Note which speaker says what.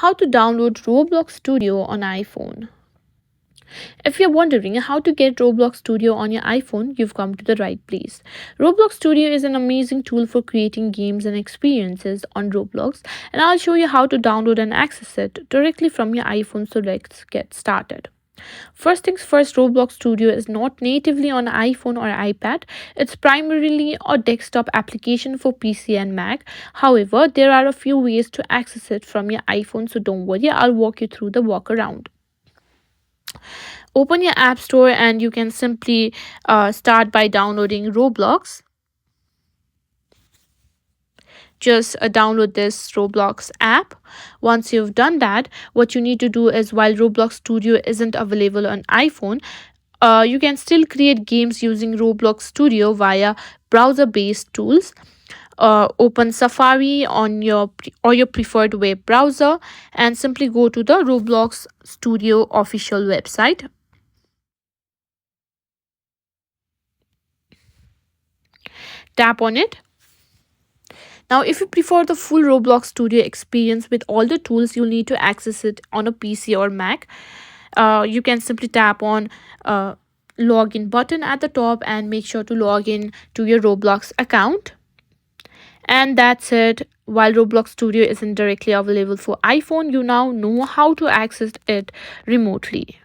Speaker 1: how to download Roblox Studio on iPhone. If you're wondering how to get Roblox Studio on your iPhone, you've come to the right place. Roblox Studio is an amazing tool for creating games and experiences on Roblox, and I'll show you how to download and access it directly from your iPhone. So let's get started. First things first, Roblox Studio is not natively on iPhone or iPad. It's primarily a desktop application for PC and Mac. However, there are a few ways to access it from your iPhone, so don't worry, I'll walk you through the walk around. Open your App Store and you can simply start by downloading Roblox. Just download this Roblox app. Once you've done that, what you need to do is, while Roblox Studio isn't available on iPhone, you can still create games using Roblox Studio via browser-based tools. Open Safari on your preferred web browser and simply go to the Roblox Studio official website. Tap on it. Now, if you prefer the full Roblox Studio experience with all the tools, you'll need to access it on a PC or Mac. You can simply tap on login button at the top and make sure to log in to your Roblox account. And that's it. While Roblox Studio isn't directly available for iPhone, you now know how to access it remotely.